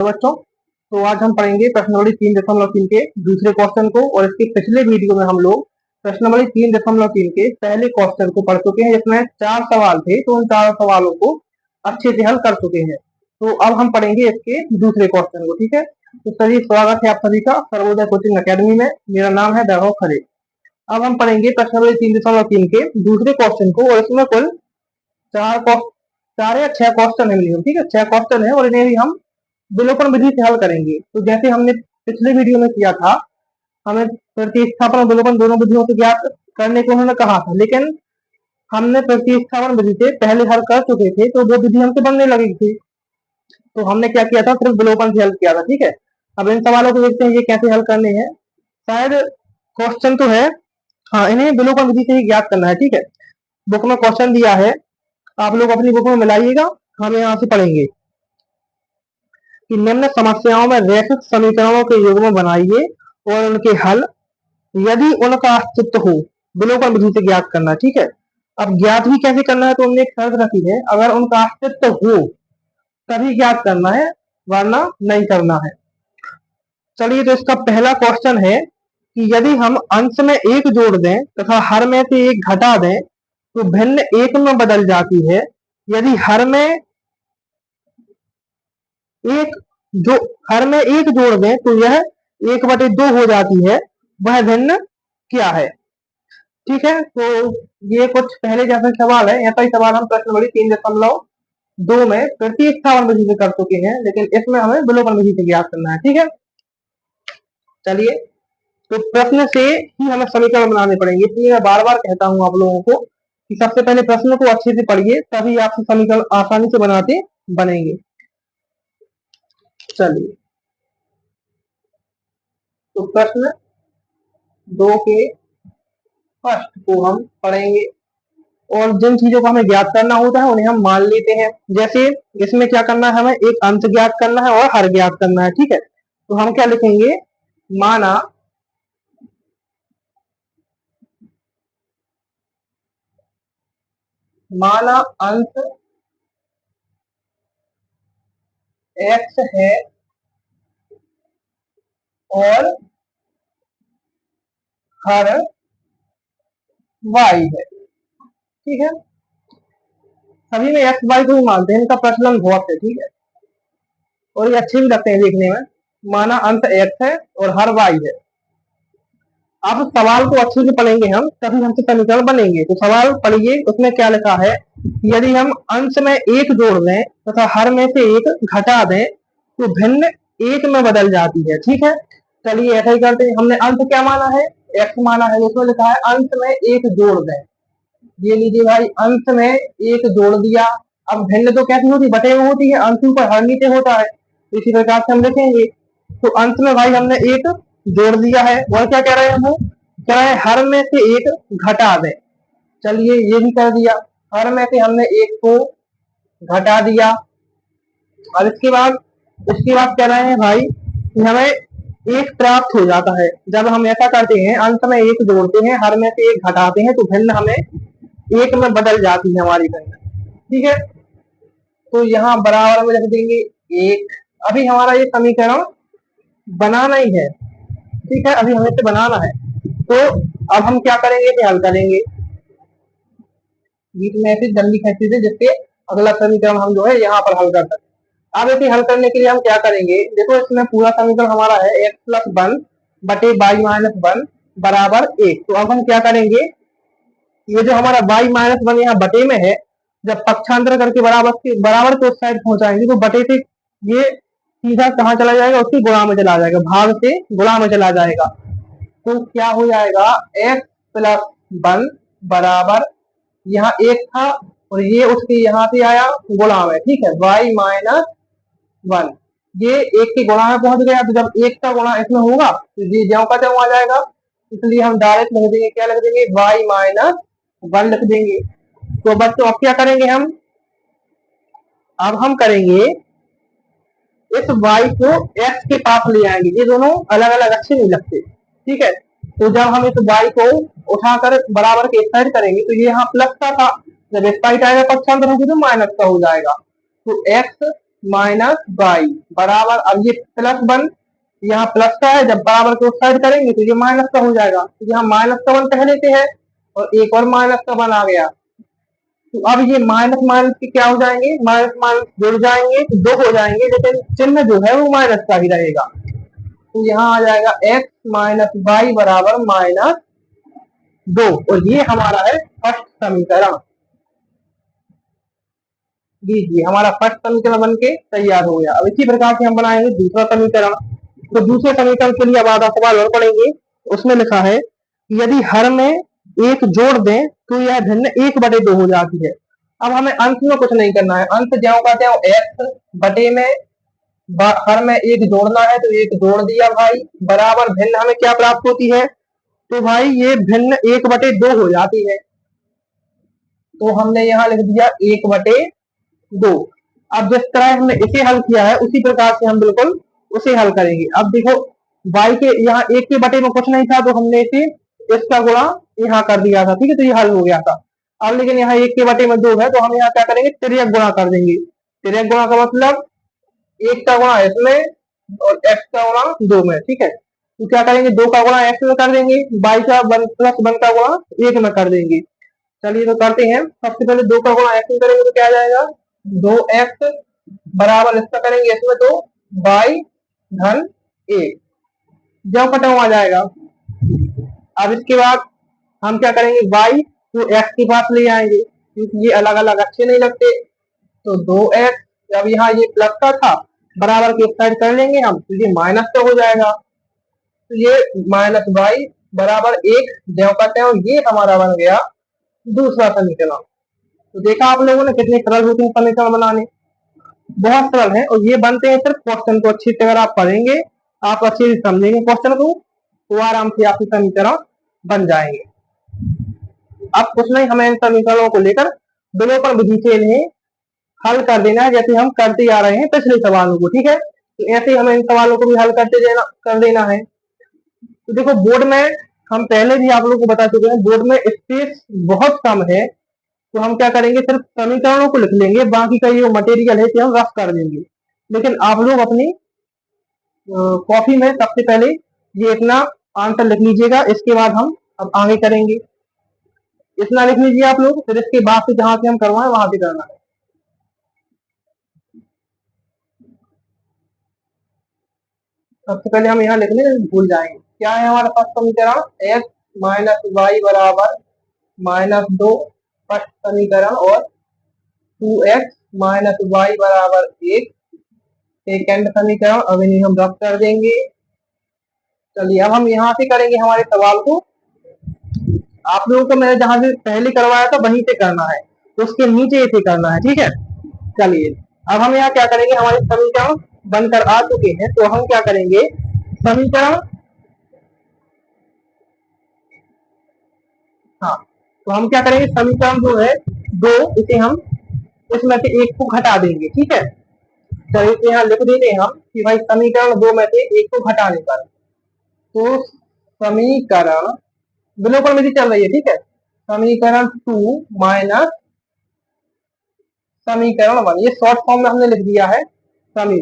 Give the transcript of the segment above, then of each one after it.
बच्चों, तो आज हम पढ़ेंगे प्रश्न नंबर 3.3 के दूसरे क्वेश्चन को। और इसके पिछले वीडियो में हम लोग प्रश्न नंबर 3.3 के पहले क्वेश्चन को पढ़ चुके हैं, जिसमें 4 सवाल थे। तो उन 4 सवालों को अच्छे से हल कर चुके हैं। तो अब हम पढ़ेंगे इसके दूसरे क्वेश्चन को। ठीक है, तो चलिए, स्वागत है आप सभी का सर्वोदय कोचिंग अकेडमी में। मेरा नाम है वैभव खरे। अब हम पढ़ेंगे प्रश्न नंबर 3.3 के दूसरे क्वेश्चन को। और इसमें कुल 4 या 6 क्वेश्चन है। ठीक है, 6 क्वेश्चन है और इन्हें भी हम विलोपन विधि से हल करेंगे। तो जैसे हमने पिछले वीडियो में किया था, हमें प्रतिस्थापन और विलोपन दोनों विधियों से ज्ञात करने को उन्होंने कहा था, लेकिन हमने प्रतिस्थापन विधि से पहले हल कर चुके थे, तो वो विधि हमसे बनने लगी थी। तो हमने क्या किया था, सिर्फ विलोपन से हल किया था। ठीक है, अब इन सवालों को देखते हैं ये कैसे हल करने हैं। शायद क्वेश्चन तो है, हाँ, इन्हें विलोपन विधि से ही ज्ञात करना है। ठीक है, बुक में क्वेश्चन दिया है, आप लोग अपनी बुक में मिलाइएगा, हम यहाँ से पढ़ेंगे कि निम्न समस्याओं में रैखिक समीकरणों के युग्म बनाइए और उनके हल यदि उनका अस्तित्व हो विलोपन विधि से ज्ञात करना। ठीक है, अब ज्ञात भी कैसे करना है, तो हमने एक शर्त रखी है, अगर उनका अस्तित्व हो तभी ज्ञात करना है, वरना नहीं करना है। चलिए, तो इसका पहला क्वेश्चन है कि यदि हम अंश में 1 जोड़ दें तथा हर में से 1 घटा दें तो भिन्न 1 में बदल जाती है। यदि हर में एक जो हर में 1 जोड़ दें तो यह 1/2 हो जाती है। वह भिन्न क्या है? ठीक है, तो ये कुछ पहले जैसे सवाल है, ऐसा ही सवाल हम प्रश्न नंबर 3.2 में प्रतिस्थापन विधि से कर चुके हैं, लेकिन इसमें हमें विलोपन विधि से ज्ञात करना है। ठीक है, चलिए, तो प्रश्न से ही हमें समीकरण बनाने पड़ेंगे। इसलिए मैं बार बार कहता हूं आप लोगों को कि सबसे पहले प्रश्न को अच्छे से पढ़िए, तभी आपसे समीकरण आसानी से बनाते बनेंगे। चलिए, तो प्रश्न 2 के फर्स्ट को हम पढ़ेंगे और जिन चीजों को हमें ज्ञात करना होता है उन्हें हम मान लेते हैं। जैसे इसमें क्या करना है, हमें एक अंश ज्ञात करना है और हर ज्ञात करना है। ठीक है, तो हम क्या लिखेंगे, माना अंश x है और हर y है। ठीक है, सभी में x y को ही मानते हैं, इनका प्रचलन बहुत है। ठीक है, और ये अच्छे भी लगते हैं देखने में। माना अंश x है और हर y है। अब सवाल को अच्छे से पढ़ेंगे हम, तभी हमसे समीकरण बनेंगे। तो सवाल पढ़िए, उसमें क्या लिखा है, यदि हम अंश में 1 जोड़ दें तथा हर में से 1 घटा दें तो भिन्न 1 में बदल जाती है। ठीक है, चलिए ऐसा ही करते हैं। हमने अंश क्या माना है, x माना है, उसमें लिखा है अंश में 1 जोड़ दें। ये लीजिए भाई, अंश में 1 जोड़ दिया। अब भिन्न तो कैसी होती, बटे में होती है, अंश ऊपर हर नीचे होता है। इसी प्रकार से हम लिखेंगे, तो अंश में भाई हमने 1 जोड़ दिया है, और क्या कह रहे हैं हम, कह रहे हैं हर में से 1 घटा दें। चलिए, ये भी कर दिया, हर में से हमने 1 को घटा दिया। और इसके बाद कह रहे हैं भाई कि हमें 1 प्राप्त हो जाता है। जब हम ऐसा करते हैं, अंश में 1 जोड़ते हैं, हर में से 1 घटाते हैं, तो भिन्न हमें 1 में बदल जाती है हमारी भिन्न। ठीक है, तो यहाँ बराबर में रख देंगे 1। अभी हमारा ये समीकरण बनाना ही है। ठीक है, अभी हमें इसे बनाना है। तो अब हम क्या करेंगे, इसे हल करेंगे बीच में ऐसे जल्दी खींचते थे, जिससे अगला समीकरण हम जो है यहाँ पर हल कर सकते। अब इसे हल करने के लिए हम क्या करेंगे, देखो इसमें पूरा समीकरण हमारा है x+1 बटे y-1 बराबर 1। तो अब हम क्या करेंगे, ये जो हमारा y-1 यहाँ बटे में है, जब पक्षांतर करके बराबर के उस साइड पहुंचाएंगे तो बटे से ये सीधा कहाँ चला जाएगा, उसकी गुणा में चला जाएगा, भाग से गुणा में चला जाएगा। तो क्या हो जाएगा, x+1 बराबर, यहाँ 1 था और ये उसके यहाँ से आया गुणा में। ठीक है, y-1 ये 1 के गुणा में पहुंच गया। तो जब 1 का गुणा इसमें होगा तो ये ज्यों का त्यों आ जाएगा। इसलिए हम डायरेक्ट लिख देंगे, क्या लिख देंगे, y-1 लिख देंगे। तो बच्चों अब क्या करेंगे हम, अब हम करेंगे इस y को x के पास ले आएंगे। ये दोनों अलग अलग अच्छे नहीं लगते। ठीक है, तो जब हम इस y को उठाकर बराबर के साइड करेंगे तो ये यहाँ प्लस का था, जब इस साइड आएगा पक्षांतर होगी तो माइनस का हो जाएगा। तो x माइनस वाई बराबर, अब ये +1 यहाँ प्लस का है, जब बराबर को साइड करेंगे तो ये माइनस का हो जाएगा, तो यहाँ माइनस का 1 पहले से है और एक और माइनस का 1 आ गया, तो अब ये माइनस माइनस के क्या हो जाएंगे, माइनस माइनस जुड़ जाएंगे तो 2 हो जाएंगे, लेकिन चिन्ह जो है वो माइनस का ही रहेगा, तो यहाँ आ जाएगा x माइनस वाई बराबर -2, और ये हमारा है फर्स्ट समीकरण। लीजिए हमारा फर्स्ट समीकरण बन के तैयार हो गया। अब इसी प्रकार से हम बनाएंगे दूसरा समीकरण। तो दूसरे समीकरण के लिए अब आधा सवाल और पढ़ेंगे। उसमें लिखा है कि यदि हर में एक जोड़ दें तो यह भिन्न 1/2 हो जाती है। अब हमें अंश में कुछ नहीं करना है, अंश ज्यों का त्यों x बटे में हर में एक जोड़ना है, तो एक जोड़ दिया भाई, बराबर भिन्न हमें क्या प्राप्त होती है, तो भाई ये भिन्न 1/2 हो जाती है, तो हमने यहाँ लिख दिया 1/2। अब जिस तरह हमने इसे हल किया है उसी प्रकार से हम बिल्कुल उसे हल करेंगे। अब देखो y के यहाँ 1 के बटे में कुछ नहीं था, तो हमने इसे इसका गुणा यहाँ कर दिया था, ठीक है, तो ये हल हो गया था। अब लेकिन यहाँ 1 के बटे में 2 है, तो हम यहाँ क्या करेंगे, तिर्यक गुणा कर देंगे। तिर्यक गुणा का मतलब 1 का गुणा इसमें और x का गुणा 2 में, ठीक है, तो क्या करेंगे, 2 का गुणा x में कर देंगे, y का 1 + 1 का गुणा 1 में कर देंगे। चलिए तो करते हैं। सबसे पहले 2 का गुणा x में करेंगे तो क्या आ जाएगा, 2x बराबर इसका करेंगे इसमें तो y धन 1, जब कटा आ जाएगा। अब इसके बाद हम क्या करेंगे, y को x के पास ले आएंगे, क्योंकि ये अलग अलग अच्छे नहीं लगते, तो 2x, अब यहाँ ये प्लस का था, बराबर के साइड कर लेंगे हम, तो ये माइनस का हो जाएगा, तो ये -y बराबर 1, ज्यों का त्यों ये हमारा बन गया दूसरा समीकरण। तो देखा आप लोगों ने कितने सरल होते हैं समीकरण बनाने, बहुत सरल है, और ये बनते हैं सिर्फ क्वेश्चन को अच्छी तरह आप पढ़ेंगे, आप अच्छे से समझेंगे क्वेश्चन को, तो आराम से आपके समीकरण बन जाएंगे। अब कुछ नहीं, हमें इन समीकरणों को लेकर विलोपन विधि से इन्हें हल कर देना है, जैसे हम करते आ रहे हैं पिछले सवालों को, ठीक है, तो ऐसे ही हमें इन सवालों को भी हल कर देना है। तो देखो बोर्ड में हम पहले भी आप लोगों को बता चुके हैं, बोर्ड में स्पेस बहुत कम है, तो हम क्या करेंगे, सिर्फ समीकरणों को लिख लेंगे, बाकी का ये मटेरियल है कि हम रफ कर देंगे। लेकिन आप लोग अपनी कॉपी में सबसे पहले ये इतना आंसर लिख लीजिएगा, इसके बाद हम अब आगे करेंगे। इतना लिख लीजिए आप लोग, फिर इसके बाद से जहां से हम करवाएं वहां से करना है। सबसे पहले हम यहाँ लिखने भूल जाएंगे, क्या है हमारा फर्स्ट समीकरण, x माइनस वाई बराबर -2 फर्स्ट समीकरण, और 2x माइनस वाई बराबर 1 सेकेंड समीकरण। अब इन्हें हम रफ कर देंगे। चलिए अब हम यहाँ से करेंगे हमारे सवाल को। आप लोगों को मैंने जहां से पहले करवाया था वहीं से करना है, तो उसके नीचे इसे करना है, ठीक है। चलिए अब हम यहाँ क्या करेंगे, हमारे समीकरण बनकर आ चुके हैं, तो हम क्या करेंगे, समीकरण, हाँ, तो हम क्या करेंगे, समीकरण जो है 2, इसे हम इसमें से 1 को घटा देंगे, ठीक है। चलिए इसे यहाँ लिख देते हैं हम कि भाई समीकरण 2 में से 1 को घटाने पर, तो समीकरण विलोपन विधि चल रही है, ठीक है, समीकरण 2 माइनस समीकरण 1, ये शॉर्ट फॉर्म में हमने लिख दिया है समी,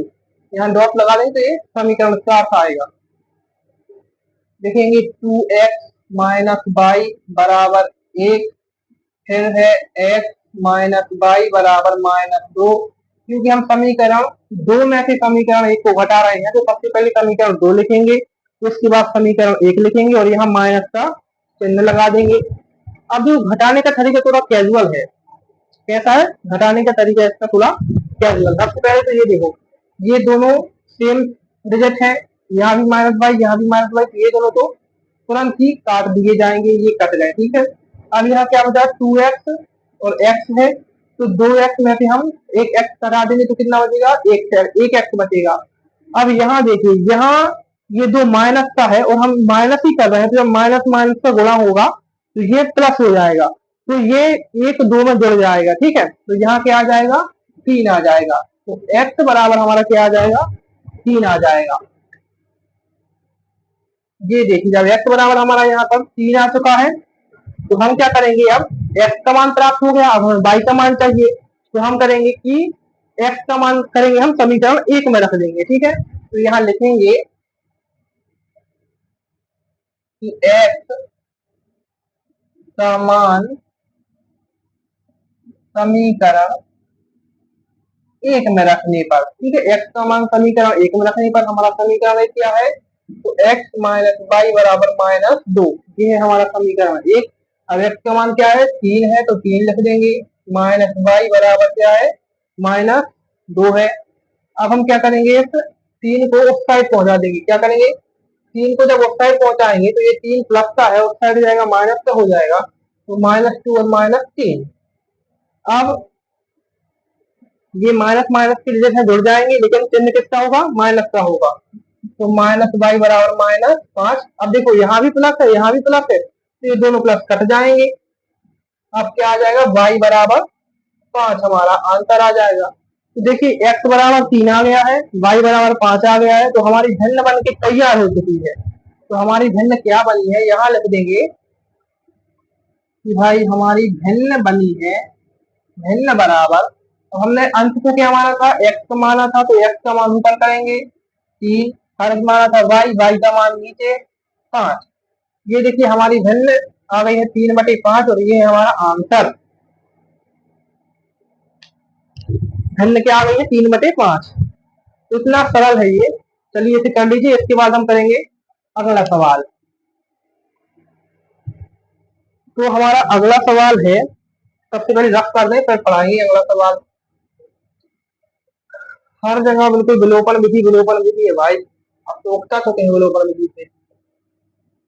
यहाँ डॉट लगा दें तो ये समीकरण 4 आएगा। देखेंगे 2x माइनस वाई बराबर 1, फिर है x माइनस वाई बराबर -2, क्योंकि हम समीकरण 2 में से समीकरण 1 को घटा रहे हैं, तो सबसे पहले समीकरण 2 लिखेंगे, उसके बाद समीकरण 1 लिखेंगे और यहाँ माइनस का चिन्ह लगा देंगे। अब जो घटाने का तरीका थोड़ा कैजुअल है, कैसा है घटाने का तरीका इसका थोड़ा कैजुअल। सबसे पहले तो ये देखो, ये दोनों सेम डिजिट है, यहाँ भी -y यहाँ भी -y, ये दोनों तो तुरंत ही काट दिए जाएंगे, ये कट गए, ठीक है। अब यहाँ क्या बचा, 2x और x है, तो 2x में से हम एक x कटा देंगे तो कितना बचेगा, एक x बचेगा। अब यहाँ देखिए, यहाँ ये दो माइनस का है और हम माइनस ही कर रहे हैं, तो जब माइनस माइनस का गुणा होगा तो ये प्लस हो जाएगा, तो ये 1 2 में जुड़ जाएगा, ठीक है, तो यहाँ क्या आ जाएगा, 3 आ जाएगा, तो x बराबर हमारा क्या आ जाएगा, 3 आ जाएगा। ये देखिए जब x बराबर हमारा यहाँ पर 3 आ चुका है, तो हम क्या करेंगे, अब x का मान प्राप्त हो गया, अब हमें y का मान चाहिए, तो हम करेंगे कि एक्स का मान करेंगे हम समीकरण एक में रख देंगे, ठीक है। तो यहाँ लिखेंगे कि एक्स का मान समीकरण एक में रखने पर, ठीक है, एक्स का मान समीकरण एक में रखने पर हमारा समीकरण क्या है, तो एक्स माइनस वाई बराबर -2, ये है हमारा समीकरण एक। अब एक्स का मान क्या है, 3 है, तो 3 लिख देंगे, माइनस वाई बराबर क्या है, -2 है। अब हम क्या करेंगे, इस 3 को उस साइड पहुंचा देंगे, क्या करेंगे, 3 को जब उस साइड पहुंचाएंगे तो ये 3 प्लस का है, उस साइड जाएगा माइनस का हो जाएगा, तो -2 और -3। अब ये माइनस माइनस की वजह से जुड़ जाएंगे, लेकिन चिन्ह किसका होगा, माइनस का होगा, तो माइनस वाई बराबर -5। अब देखो यहाँ भी प्लस है, यहाँ भी प्लस है, तो ये दोनों प्लस कट जाएंगे। अब क्या आ जाएगा, वाई बराबर 5 हमारा आंसर आ जाएगा। तो देखिए एक्स बराबर 3 आ गया है, वाई बराबर 5 आ गया है, तो हमारी भिन्न बन के तैयार हो चुकी है। तो हमारी भिन्न क्या बनी है, यहाँ लिख देंगे कि भाई हमारी भिन्न बनी है, भिन्न बराबर, तो हमने अंश को क्या माना था, एक्स माना था, तो एक्स का मान ऊपर करेंगे 3, हर्ष माना था वाई, वाई का मान नीचे 5। ये देखिए हमारी भिन्न आ गई है 3/5, और ये है हमारा आंसर। भिन्न क्या आ गई है, 3/5। इतना सरल है ये। चलिए इसे कर लीजिए, इसके बाद हम करेंगे अगला सवाल। तो हमारा अगला सवाल है, सबसे पहले रफ कर दें फिर पढ़ाएंगे अगला सवाल। हर जगह बिल्कुल विलोपन विधि है भाई, अब तो उगता चुके हैं विलोपन विधि से,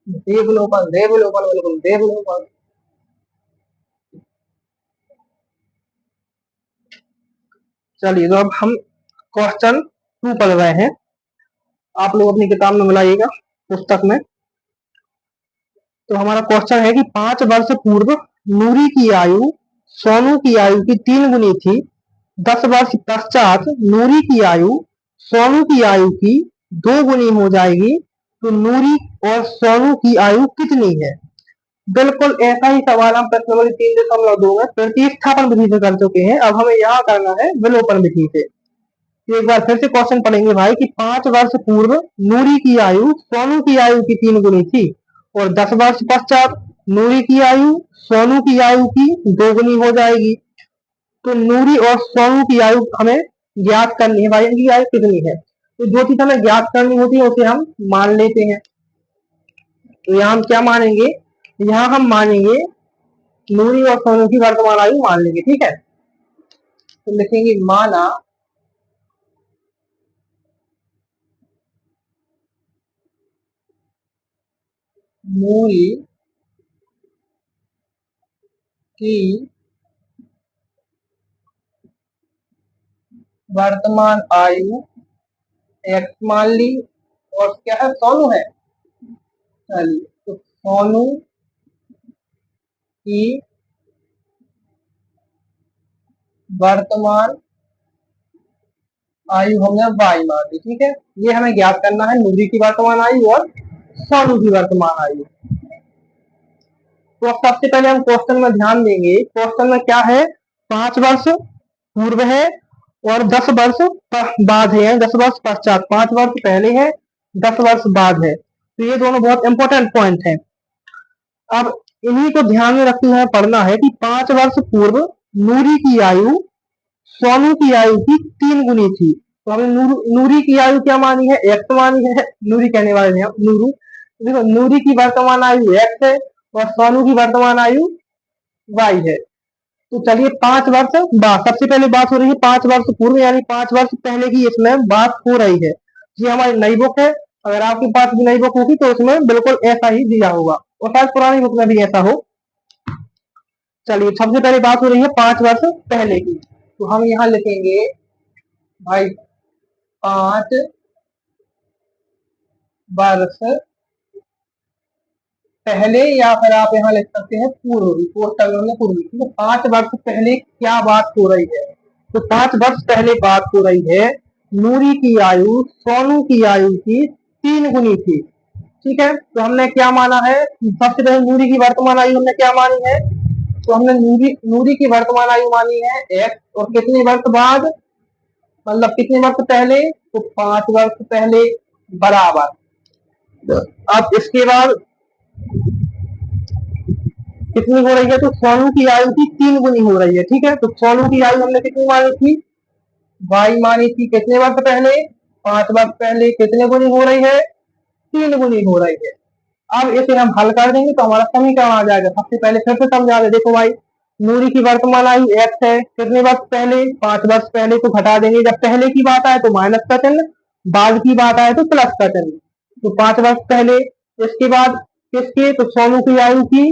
देवलोपन देवलोपन बिल्कुल देवलोपन। चलिए तो अब हम क्वेश्चन 2 पढ़ रहे हैं, आप लोग अपनी किताब में मिलाइएगा, पुस्तक में। तो हमारा क्वेश्चन है कि 5 वर्ष पूर्व नूरी की आयु सोनू की आयु की 3 गुनी थी, 10 वर्ष पश्चात नूरी की आयु सोनू की आयु की 2 गुनी हो जाएगी, तो नूरी और सोनू की आयु कितनी है। बिल्कुल ऐसा ही सवाल हम प्रश्न नंबर 3.2 में प्रतिस्थापन विधि से कर चुके हैं, अब हमें यहाँ करना है विलोपन विधि से। तो एक बार फिर से क्वेश्चन पढ़ेंगे भाई कि 5 वर्ष पूर्व नूरी की आयु सोनू की आयु की 3 गुनी थी, और 10 वर्ष पश्चात नूरी की आयु सोनू की आयु की 2 गुनी हो जाएगी, तो नूरी और सोनू की आयु हमें ज्ञात करनी है भाई, इनकी आयु कितनी है। तो जो चीज हमें ज्ञात करनी होती है उसे हम मान लेते हैं। तो यहाँ हम क्या मानेंगे, यहाँ हम मानेंगे नूरी और सोनू की वर्तमान आयु मान लेंगे, ठीक है। तो लिखेंगे माना नूरी की वर्तमान आयु एक्स मान ली, और क्या है, सोनू है। चलिए तो सोनू की वर्तमान आयु हमने वाई मान ली, ठीक है। ये हमें ज्ञात करना है नूरी की वर्तमान आयु और सोनू की वर्तमान आयु। तो अब सबसे पहले हम क्वेश्चन में ध्यान देंगे, क्वेश्चन में क्या है, 5 वर्ष पूर्व है और 10 वर्ष बाद है, 10 वर्ष पश्चात, 5 वर्ष पहले है, 10 वर्ष बाद है, तो ये दोनों बहुत इंपॉर्टेंट पॉइंट हैं। अब इन्हीं को ध्यान में रखते हुए पढ़ना है कि 5 वर्ष पूर्व नूरी की आयु सोनू की आयु की 3 गुनी थी, तो हमने नूरी की आयु क्या मानी है, एक्स मानी है, नूरी कहने वाले हैं नूरू। देखो नूरी की वर्तमान आयु एक्स है और सोनू की वर्तमान आयु वाई है। तो चलिए 5 वर्ष बाद सबसे पहले बात हो रही है 5 वर्ष पूर्व, यानी 5 वर्ष पहले की इसमें बात हो रही है। ये हमारी नई बुक है, अगर आपके पास भी नई बुक होगी तो उसमें बिल्कुल ऐसा ही दिया होगा, और शायद पुरानी बुक में भी ऐसा हो। चलिए सबसे पहले बात हो रही है 5 वर्ष पहले की, तो हम यहाँ लिखेंगे भाई 5 वर्ष पहले, या फिर आप यहाँ लिख सकते हैं पूर्व भी, पूर्व भी। 5 वर्ष पहले क्या बात हो रही है, तो 5 वर्ष पहले बात हो रही है नूरी की आयु सोनू की आयु की 3 गुनी थी, ठीक है। तो हमने क्या माना है, सबसे पहले नूरी की वर्तमान आयु हमने क्या मानी है, तो हमने नूरी की वर्तमान आयु मानी है एक्स, और कितने वर्ष बाद मतलब कितने वर्ष पहले, तो 5 वर्ष पहले बराबर। अब इसके बाद कितनी हो रही है, तो सोनू की आयु की 3 गुनी हो रही है। ठीक है, तो सोनू की आयु हमने कितनी मानी थी, वाई मानी थी कितने वर्ष पहले, 5 वर्ष पहले। कितने गुनी हो रही है, 3 गुनी हो रही है। अब इसे हम हल कर देंगे तो हमारा समीकरण आ जाएगा। सबसे पहले फिर से समझा दे, देखो भाई, नूरी की वर्तमान आयु x है, कितने वर्ष पहले, 5 वर्ष पहले, तो घटा देंगे। जब पहले की बात आए तो माइनस का चिन्ह, बाद की बात आए तो प्लस का चिन्ह। तो 5 वर्ष पहले, इसके बाद किसके, तो सोनू की आयु की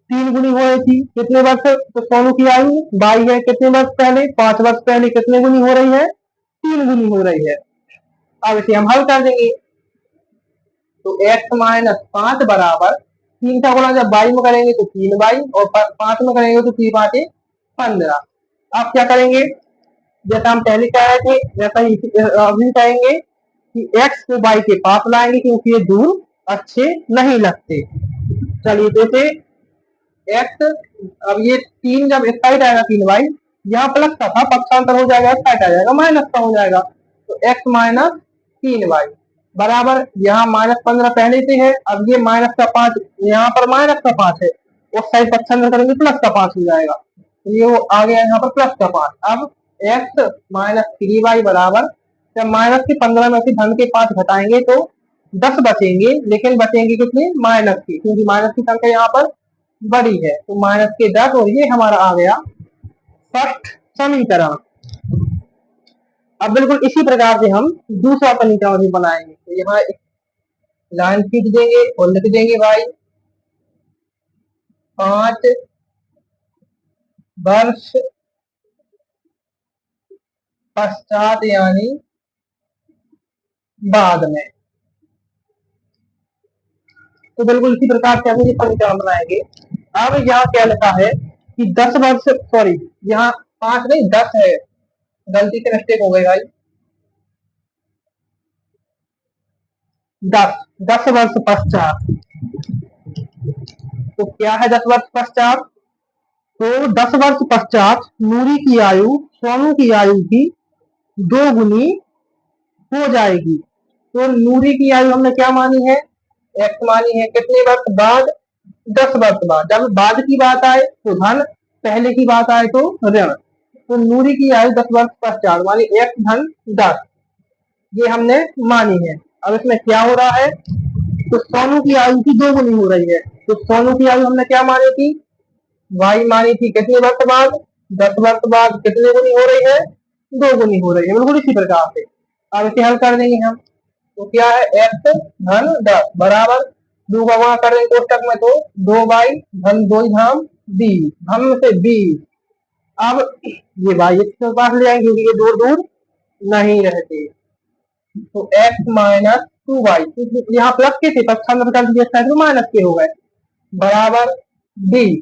3 गुनी हो रही थी, कितने वर्ष, तो सोनू की आयु 22 है, कितने वर्ष पहले, 5 वर्ष पहले। कितने गुनी हो रही है, 3 गुनी हो रही है। अब इसे हम हल कर देंगे, तो x माइनस 5 बराबर 3 का गुणा जब 22 में करेंगे तो 3y, और 5 में करेंगे तो 3 5 15। अब क्या करेंगे, जैसा हम पहले कह रहे थे वैसा ही अभी कहेंगे कि x को y के पास लाएंगे, क्योंकि ये दूर अच्छे नहीं लगते। चलिए, जैसे x, अब ये 3 जब इस साइड आएगा 3y, यहाँ प्लस का था, पक्षांतर हो जाएगा, इस साइड आ जाएगा, माइनस का हो जाएगा। तो x माइनस 3y बराबर, यहाँ माइनस 15 पहले से है, अब ये माइनस का 5, यहाँ पर माइनस का 5 है, उस साइड पक्षांतर करेंगे प्लस का 5 हो जाएगा। तो ये वो आ गया यहाँ पर प्लस का 5। अब x माइनस 3y बराबर, जब माइनस के 15 में से धन के 5 घटाएंगे तो 10 बचेंगे, लेकिन बचेंगे कितने, माइनस की, क्योंकि माइनस की संख्या यहाँ पर बड़ी है। तो माइनस के 10, और ये हमारा आ गया फर्स्ट समीकरण। अब बिल्कुल इसी प्रकार से हम दूसरा समीकरण भी बनाएंगे। तो यहाँ एक लाइन खींच देंगे और लिख देंगे भाई, 5 वर्ष पश्चात, यानी बाद में। तो बिल्कुल इसी प्रकार से हम ये समीकरण बनाएंगे। अब यहाँ क्या लिखा है कि 10 वर्ष, सॉरी, यहाँ 5 नहीं 10 है, गलती से मिस्टेक हो गई भाई, 10 वर्ष पश्चात। तो क्या है 10 वर्ष पश्चात, तो 10 वर्ष पश्चात नूरी की आयु सोनू की आयु की 2 गुनी हो जाएगी। तो नूरी की आयु हमने क्या मानी है, x मानी है, कितने वर्ष बाद, 10 वर्ष बाद। जब बाद की बात आए तो धन, पहले की बात आए तो ऋण। तो नूरी की आयु 10 वर्ष पश्चात मानी x धन 10, ये हमने मानी है। अब इसमें क्या हो रहा है, तो सोनू की आयु की 2 गुनी हो रही है। तो सोनू की आयु हमने क्या मानी थी, y मानी थी, कितने वर्ष बाद, 10 वर्ष बाद। कितने गुनी हो रही है, 2 गुनी हो रही है। बिल्कुल इसी प्रकार से अब इसे हल कर देंगे हम। तो क्या है, x धन 10 बराबर, 2 का गुणा कर देंगे कोष्टक में, तो 2y धन 2 धाम 20, हम से 20। अब ये y इसके पास ले आएंगे, क्योंकि ये दूर दूर नहीं रहते। तो x माइनस 2y, यहाँ प्लस के थे, पक्षांतर कर दिया तो माइनस के हो गए, बराबर 20।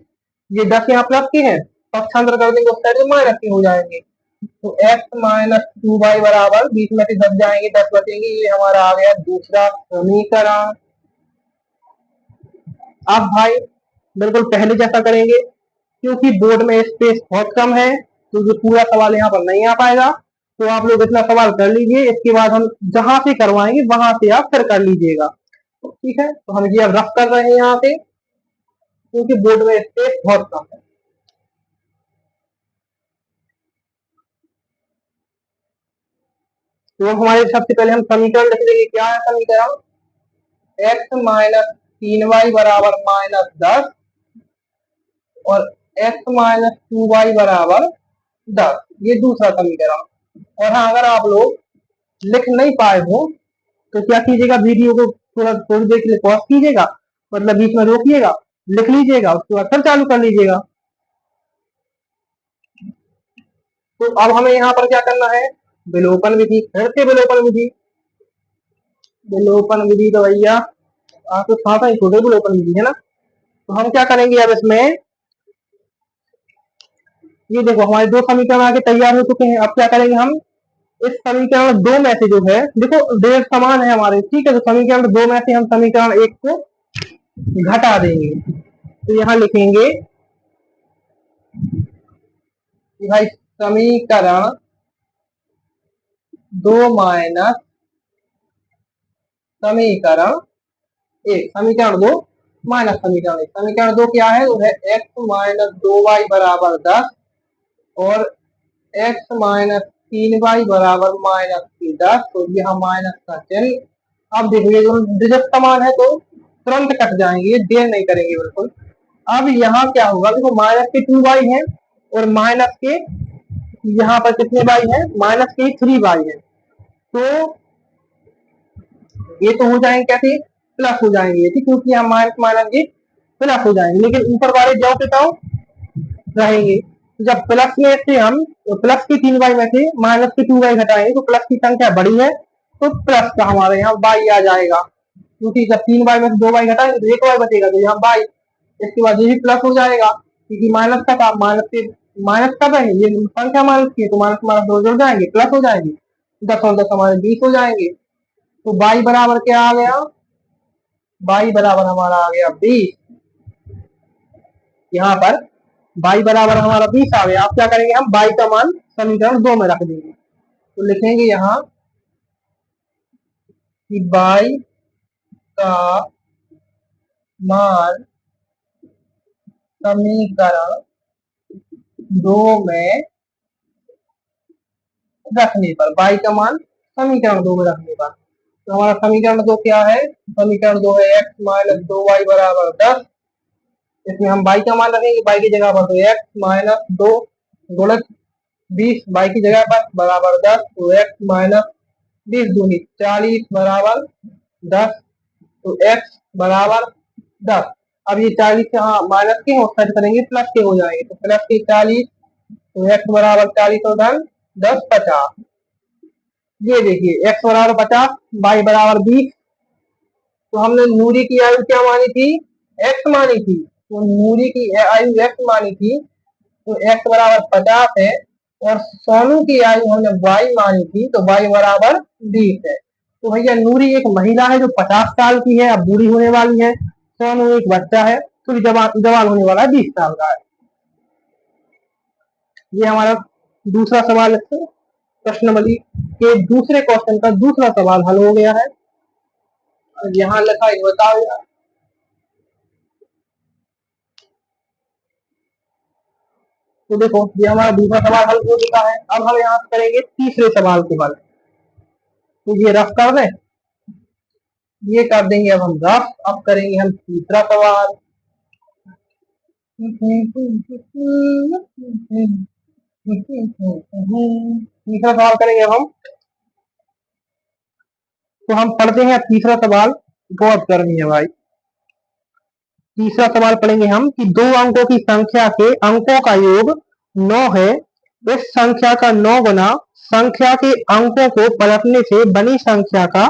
ये 10 यहाँ प्लस के हैं, पक्षांतर कर देंगे उस साइड में माइनस के हो जाएंगे। तो x माइनस 2y बराबर, बीच में से 10 जाएंगे, 10 बचेंगे, ये हमारा आ गया दूसरा समीकरण। अब भाई बिल्कुल पहले जैसा करेंगे, क्योंकि बोर्ड में स्पेस बहुत कम है तो ये पूरा सवाल यहाँ पर नहीं आ पाएगा। तो आप लोग इतना सवाल कर लीजिए, इसके बाद हम जहां से करवाएंगे वहां से आप फिर कर लीजिएगा। ठीक है, तो हम ये अब रफ कर रहे हैं यहाँ से, क्योंकि बोर्ड में स्पेस बहुत कम है। तो हमारे सबसे पहले हम समीकरण लिख देंगे। क्या है समीकरण, x माइनस 3y बराबर माइनस 10, और x माइनस 2y बराबर 10, ये दूसरा समीकरण। और हाँ, अगर आप लोग लिख नहीं पाए हो तो क्या कीजिएगा, वीडियो को थोड़ा थोड़ी देर के लिए पॉज कीजिएगा, मतलब बीच में रोकिएगा, लिख लीजिएगा, उसके बाद फिर चालू कर लीजिएगा। तो अब हमें यहाँ पर क्या करना है, विलोपन विधि, फिर से विलोपन विधि। विलोपन विधि तो भैया आपको साथ ही छोटे विलोपन विधि है ना। तो हम क्या करेंगे, अब इसमें ये देखो हमारे 2 समीकरण आगे तैयार हो चुके हैं। अब क्या करेंगे हम, इस समीकरण 2 में से जो है, देखो डेढ़ समान है हमारे, ठीक है, तो समीकरण 2 में से हम समीकरण 1 को घटा देंगे। तो यहाँ लिखेंगे कि भाई समीकरण 2 माइनस समीकरण 1, समीकरण 2 माइनस समीकरण 1। समीकरण 2 क्या है? वो है x माइनस 2y बराबर 10 और x माइनस 3y बराबर माइनस 10। तो यहाँ माइनस का चिन्ह। अब देखिए डिजिट समान है तो तुरंत कट जाएंगे, देर नहीं करेंगे बिल्कुल। अब यहाँ क्या होगा? देखो माइनस के 2y है और माइनस के यहाँ पर कितने y है? माइनस के 3y है। तो ये तो हो जाएंगे कैसे? प्लस हो जाएंगे, ठीक, क्योंकि यहाँ माइनस माइनस ये प्लस हो जाएंगे, लेकिन ऊपर वाले जो के ताऊ रहेंगे। तो जब प्लस में से हम प्लस की 3y में से माइनस की 2y घटाएंगे तो प्लस की संख्या बड़ी है तो प्लस का हमारे यहाँ y आ जाएगा, क्योंकि जब 3y में से 2y घटाएंगे तो 1y बचेगा, तो यहाँ y। इसके बाद ये भी प्लस हो जाएगा, क्योंकि माइनस का था, माइनस कर रहे हैं, ये संख्या माइनस की है तो माइनस माइनस दो जुड़ जाएंगे, प्लस हो जाएंगे। 10 और 10 हमारे 20 हो जाएंगे। तो y बराबर क्या आ गया? y बराबर हमारा आ गया 20। यहाँ पर y बराबर हमारा 20 आ गया। अब क्या करेंगे? हम y का मान समीकरण 2 में रख देंगे। तो लिखेंगे यहाँ कि y का मान समीकरण 2 में रखने पर, y का मान समीकरण 2 में रखने पर, तो हमारा समीकरण 2 क्या है? समीकरण 2 है x माइनस 2y बराबर 10। इसमें हम y का मान रखेंगे, y की जगह पर, तो x माइनस 2 गुणित 20 y की जगह पर बराबर 10, तो x माइनस 20 दूनी 40 बराबर 10, तो x बराबर 10। अब ये 40 यहाँ माइनस के और सेट करेंगे प्लस के हो जाएंगे, तो प्लस के 40, तो x बराबर 40 और धन 10 50। ये देखिए x बराबर 50, y बराबर 20। तो हमने नूरी की आयु क्या मानी थी? x मानी थी। तो नूरी की आयु x मानी थी, तो x बराबर 50 है, और सोनू की आयु हमने y मानी थी, तो y बराबर 20 है। तो भैया नूरी एक महिला है जो 50 साल की है, अब बूढ़ी होने वाली है। सोनू एक बच्चा है तो जवान होने वाला है, 20 साल का है। ये हमारा दूसरा सवाल है। प्रश्नावली के दूसरे क्वेश्चन का दूसरा सवाल हल हो गया है। यहाँ लिखा है, बताओ यार। तो देखो ये हमारा दूसरा सवाल हल हो चुका है। अब हम यहाँ करेंगे तीसरे सवाल को हल। तो ये रफ कर दें, ये कर देंगे अब हम रफ। अब करेंगे हम तीसरा सवाल। तीसरा सवाल करेंगे अब हम। तो हम पढ़ते हैं तीसरा सवाल, बहुत गर्मी है भाई। तीसरा सवाल पढ़ेंगे हम कि दो अंकों की संख्या के अंकों का योग 9 है। इस संख्या का 9 गुना संख्या के अंकों को पलटने से बनी संख्या का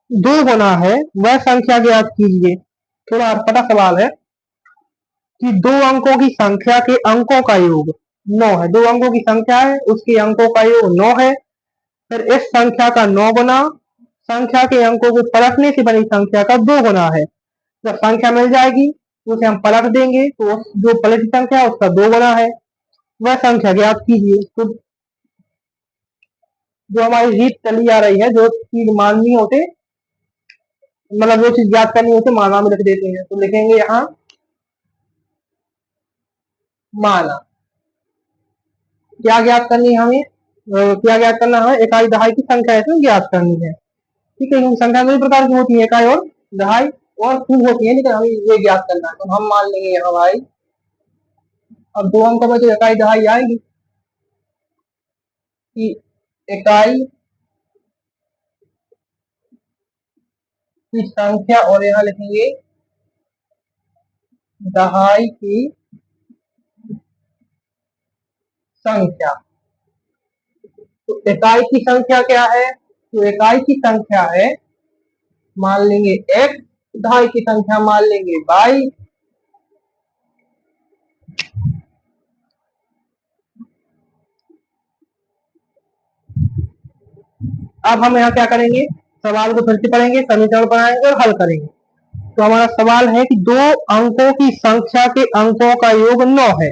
2 गुना है, वह संख्या ज्ञात कीजिए। थोड़ा अटपटा सवाल है कि दो अंकों की संख्या के अंकों का योग 9 है। दो अंकों की संख्या है, उसके अंकों का योग 9 है। फिर इस संख्या का 9 गुना संख्या के अंकों को पलटने से बनी संख्या का 2 गुना है। जब संख्या मिल जाएगी तो उसे हम पलट देंगे, तो जो पलटी संख्या है उसका 2 गुना है, वह संख्या ज्ञात कीजिए। तो जो हमारी रीत चली आ रही है, जो चीज माननी होते, मतलब जो चीज ज्ञात करनी होती माना में लिख देते हैं। तो लिखेंगे यहाँ माना। क्या ज्ञात करनी है हमें? क्या ज्ञात करना है? इकाई दहाई की संख्या इसमें ज्ञात करनी है। ठीक है, संख्या कई प्रकार की होती है, इकाई और दहाई और खूब होती है, लेकिन हमें ये ज्ञात करना है। तो हम मान लेंगे यहाँ भाई, अब दो अंकों में तो इकाई दहाई आएगी कि इकाई की संख्या, और यहाँ लिखेंगे दहाई की संख्या। तो इकाई की संख्या क्या है? तो इकाई की संख्या है, मान लेंगे x, दहाई की संख्या मान लेंगे y। अब हम यहाँ क्या करेंगे? सवाल को फिर से पढ़ेंगे, समीकरण बनाएंगे और हल करेंगे। तो हमारा सवाल है कि दो अंकों की संख्या के अंकों का योग 9 है।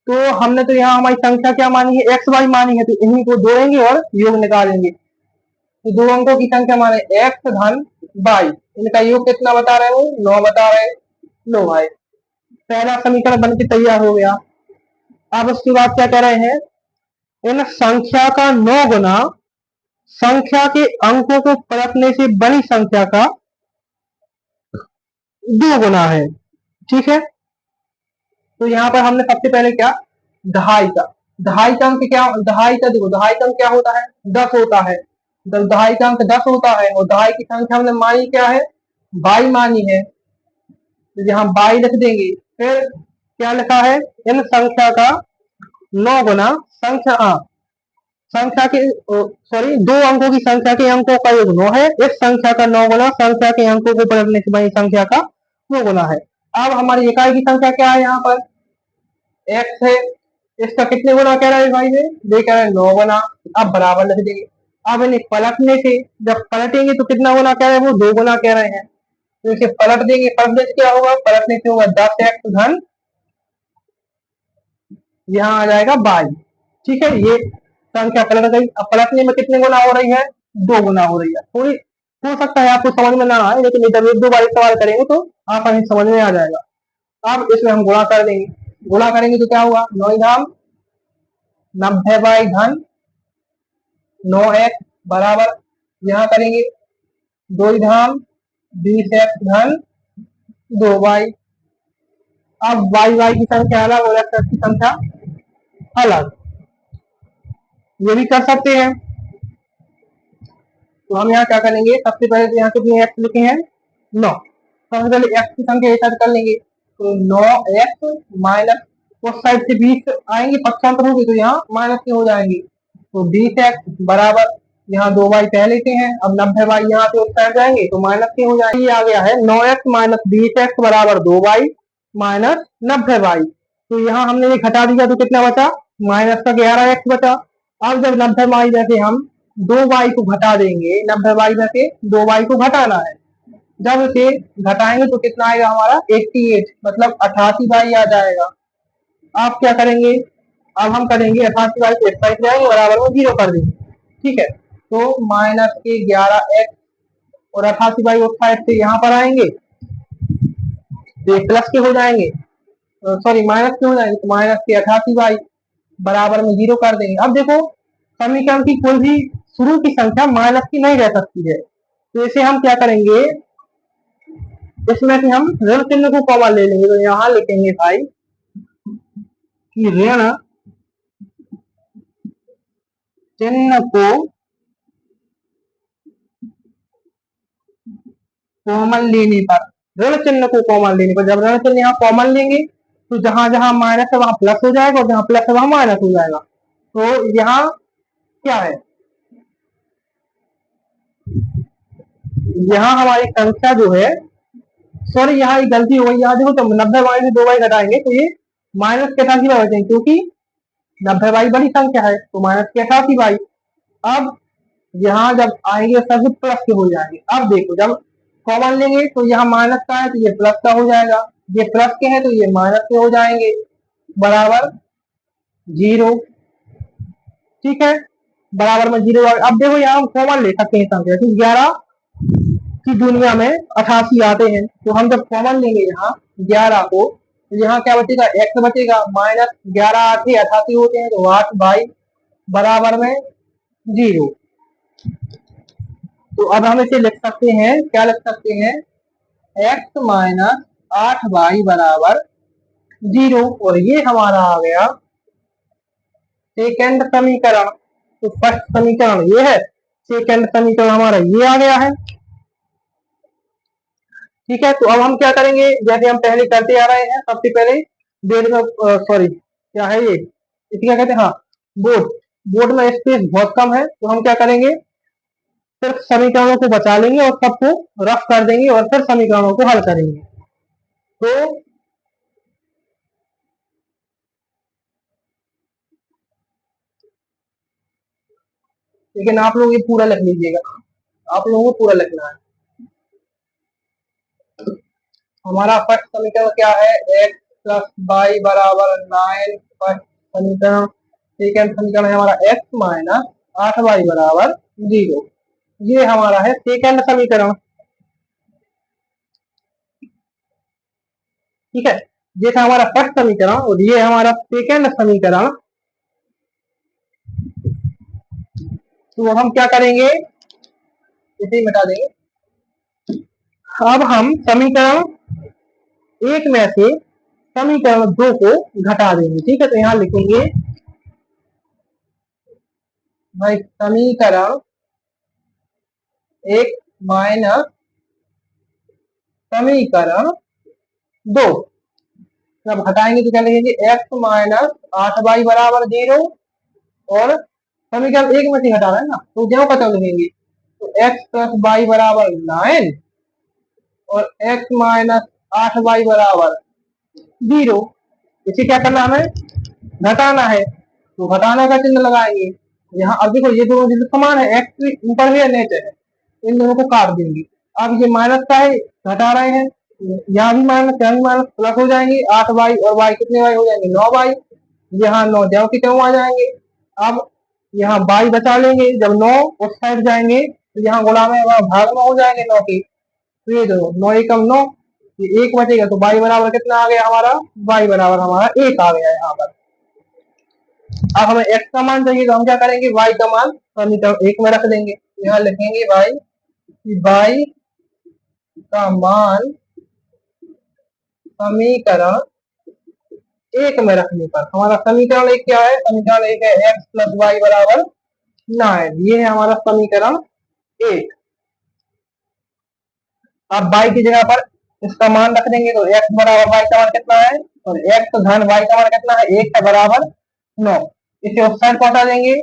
तो हमने तो यहाँ हमारी संख्या क्या मानी है, एक्स वाई मानी है, तो इन्हीं को जोड़ेंगे और योग निकालेंगे। तो दो अंकों की संख्या माने एक्स धन वाई, इनका योग कितना बता रहे हो, 9 बता रहे। लो भाई, पहला समीकरण बन के तैयार हो गया। अब उसके बाद क्या कह रहे हैं, इन संख्या का 9 गुना संख्या के अंकों को पलटने से बड़ी संख्या का 2 गुना है। ठीक है, तो यहाँ पर हमने सबसे पहले क्या, दहाई का, दहाई का अंक क्या, दहाई का देखो, दहाई का अंक क्या होता है, 10 होता है। जब दहाई का अंक 10 होता है और दहाई की संख्या हमने मानी क्या है, बाई मानी है, तो यहाँ बाई लिख देंगे। फिर क्या लिखा है, इन संख्या का 9 गुना संख्या संख्या के सॉरी 2 अंकों की संख्या के अंकों का योग 9 है, इस संख्या का 9 गुना संख्या के अंकों को पलटने से बड़ी संख्या का 2 गुना है। अब हमारी इकाई की संख्या क्या है, यहाँ पर एक्स है, इसका कितने गुना कह रहा है भाई में, ये कह रहा है 9 गुना। अब बराबर लिख देंगे। अब इन्हें पलटने से, जब पलटेंगे तो कितना गुना कह रहे हैं, वो 2 गुना कह रहे हैं, तो इसे पलट देंगे। पलटने से क्या होगा, पलटने से होगा 10 एक्स धन, यहाँ आ जाएगा 22। ठीक है, ये संख्या पलट गई। अब पलटने में कितने गुना हो रही है, 2 गुना हो रही है। थोड़ी हो सकता है आपको समझ में ना आए, लेकिन जब एक दो बार सवाल करेंगे तो आसानी समझ में आ जाएगा। अब इसमें हम गुणा कर देंगे, गुणा करेंगे तो क्या होगा, 9 धाम 90 बाई धन 9 एक्स बराबर, यहाँ करेंगे 2 धाम 20 एक्स धन 2 बाई। अब वाई वाई की संख्या अलग और एक्स की संख्या अलग, ये भी कर सकते हैं। तो हम यहाँ क्या करेंगे, सबसे पहले तो यहाँ कितने एक्स लिखे हैं, 9। सबसे पहले एक्स की संख्या एक साथ कर लेंगे, तो 9 एक्स माइनस, उस साइड से 20 आएंगे, पक्षांतर होगी तो यहाँ माइनस के हो जाएंगे, तो 20 एक्स बराबर, यहाँ 2 बाई पहले के हैं, अब 90 बाई यहाँ से उस साइड जाएंगे तो माइनस के हो जाएंगे। ये आ गया है 9 एक्स माइनस 20 एक्स बराबर 2 बाई माइनस 90 बाई। तो यहाँ हमने ये घटा दिया तो कितना बचा, माइनस का 11 एक्स बचा। अब जब 90 बाई में से हम 2 बाई को घटा देंगे, 90 बाई में से 2 बाई को घटाना है, जब इसे घटाएंगे तो कितना आएगा हमारा 88, मतलब 88 बाई आ जाएगा। आप क्या करेंगे, अब हम करेंगे 88 बाई को 1 जाएंगे, बराबर में 0 कर देंगे। ठीक है, तो माइनस के 11 एक्स और 88 बाई उस साइड से यहाँ पर आएंगे तो ये प्लस के हो जाएंगे, सॉरी माइनस के हो जाएंगे, तो माइनस के 88 बाई बराबर में 0 कर देंगे। अब देखो, समीकरण की कोई भी शुरू की संख्या माइनस की नहीं रह सकती है, तो इसे हम क्या करेंगे, इसमें से हम ऋण चिन्ह को कॉमन ले लेंगे, तो यहाँ लिखेंगे भाई कि ऋण चिन्ह को कॉमन लेने पर, ऋण चिन्ह को कॉमन लेने पर, जब ऋण चिन्ह यहाँ कॉमन लेंगे तो जहां जहां माइनस है वहां प्लस हो जाएगा और जहां प्लस है वहां माइनस हो जाएगा। तो यहाँ क्या है, यहाँ हमारी संख्या जो है, सॉरी यहाँ एक गलती हो गई, यहाँ देखो, तो 90 बाई से 2 बाई घटाएंगे तो ये माइनस के 88 बाई बचेंगे, क्योंकि 90 बाई बड़ी संख्या है, तो माइनस के 88 बाई। अब यहाँ जब आएंगे सब प्लस के हो जाएंगे। अब देखो, जब कॉमन लेंगे तो यहाँ माइनस का है तो ये प्लस का हो जाएगा, ये प्लस के है तो ये माइनस के हो जाएंगे, बराबर 0। ठीक है, बराबर में 0। अब देखो यहाँ हम कॉमन ले सकते हैं संख्या, 11 की दुनिया में 88 आते हैं, तो हम जब कॉमन लेंगे यहाँ 11 को, तो यहाँ क्या बचेगा, एक्स बचेगा, माइनस 11 8 88 होते हैं, तो 8 बाई बराबर में 0। तो अब हम इसे लिख सकते हैं, क्या लिख सकते हैं, एक्स माइनस 8 बाई बराबर 0, और ये हमारा आ गया सेकेंड समीकरण। तो फर्स्ट समीकरण ये है, सेकेंड समीकरण हमारा ये आ गया है। ठीक है, तो अब हम क्या करेंगे, जैसे हम पहले करते आ रहे हैं, सबसे पहले डेढ़ में, सॉरी क्या है ये, इसे क्या कहते हैं, हाँ बोर्ड, बोर्ड में स्पेस बहुत कम है, तो हम क्या करेंगे, सिर्फ समीकरणों को बचा लेंगे और सबको रफ कर देंगे और फिर समीकरणों को हल करेंगे। तो लेकिन आप लोग ये पूरा लिख लीजिएगा, आप लोगों को पूरा लिखना है। हमारा फर्स्ट समीकरण क्या है, एक्स प्लस वाई बराबर 9, फर्स्ट समीकरण। सेकेंड समीकरण है हमारा x माइनस 8y बराबर 0। ये हमारा है सेकेंड समीकरण। ठीक है, ये था हमारा फर्स्ट समीकरण और ये हमारा सेकेंड समीकरण। तो अब हम क्या करेंगे, इसे मिटा देंगे। अब हम समीकरण एक में से समीकरण 2 को घटा देंगे। ठीक है, तो यहां लिखेंगे भाई समीकरण 1 माइनस समीकरण 2। जब घटाएंगे तो क्या लिखेंगे, x माइनस 8y बराबर 0। और समीकरण 1 में से घटाना है ना, तो क्या पता लिखेंगे, तो x प्लस वाई बराबर 9 और x माइनस 8y बराबर 0। इसे क्या करना हमें, घटाना है, तो घटाने का चिन्ह लगाएंगे। यहाँ अब देखो ये दोनों चीजें समान है, एक्स ऊपर है नीचे है, इन दोनों को काट देंगे। अब ये माइनस का है, घटा रहे हैं, यहाँ भी माइनस यहाँ भी माइनस, प्लस हो जाएंगे 8y और y कितने y हो जाएंगे 9y। यहाँ 9 ज्यों की त्यों आ जाएंगे। अब यहाँ y बचा लेंगे, जब 9 उस साइड जाएंगे तो यहाँ गुणा में भाग में हो जाएंगे 9 के। तो ये देखो 9 एकम 9, ये 1 बचेगा तो y बराबर कितना आ गया हमारा, y बराबर हमारा 1 आ गया यहाँ पर। अब हमें x का मान चाहिए तो हम क्या करेंगे, y का मान समीकरण 1 में रख देंगे। यहाँ लिखेंगे भाई y का मान समीकरण 1 में रखने पर हमारा समीकरण 1 क्या है, समीकरण 1 है x प्लस वाई बराबर 9। ये है हमारा समीकरण 1। अब y की जगह पर इसका मान रख देंगे तो x बराबर y का मान कितना है, और x धन y का मान कितना है, 1 है बराबर 9। इसे उस साइड पहुंचा देंगे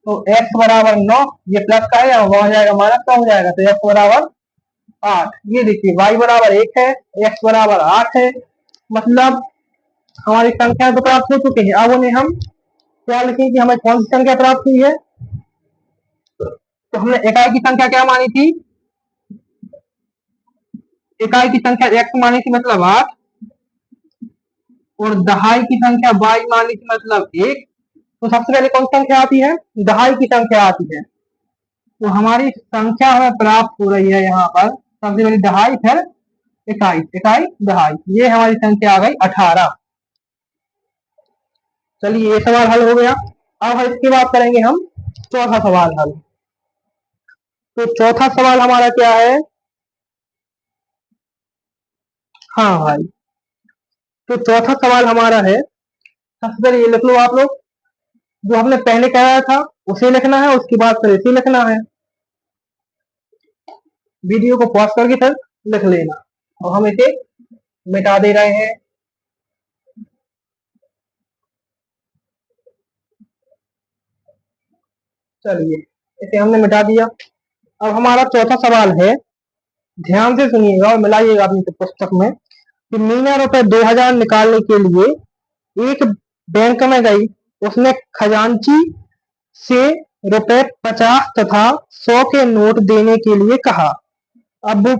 तो x बराबर 9, ये प्लस का है वहां जाएगा माइनस का हो जाएगा, तो x बराबर 8। ये देखिए y बराबर 1 है, x बराबर 8 है, मतलब हमारी संख्या तो प्राप्त हो चुकी है। अब उन्हें हम क्या लिखें कि हमें कौन सी संख्या प्राप्त हुई है, तो हमने इकाई की संख्या क्या मानी थी, इकाई की संख्या x मानी थी मतलब 8, और दहाई की संख्या y मानी थी मतलब 1। तो सबसे पहले कौन सी संख्या आती है, दहाई की संख्या आती है। तो हमारी संख्या हमें प्राप्त हो रही है यहाँ पर, सबसे पहले दहाई, फिर इकाई, इकाई दहाई, ये हमारी संख्या आ गई 18। चलिए ये सवाल हल हो गया। अब इसके बाद करेंगे हम चौथा सवाल हल। तो चौथा सवाल हमारा क्या है, हाँ भाई, तो चौथा सवाल हमारा है, सबसे पहले ये लिख लो आप लोग, जो हमने पहले कराया था उसे लिखना है, उसके बाद फिर इसे लिखना है। वीडियो को पॉज करके फिर लिख लेना, और हम इसे मिटा दे रहे हैं। चलिए इसे हमने मिटा दिया। अब हमारा चौथा सवाल है, ध्यान से सुनिएगा और मिलाइएगा अपनी पुस्तक में, कि मीना रुपए 2000 निकालने के लिए एक बैंक में गई। उसने खजांची से रुपए 50 तथा 100 के नोट देने के लिए कहा। अब वो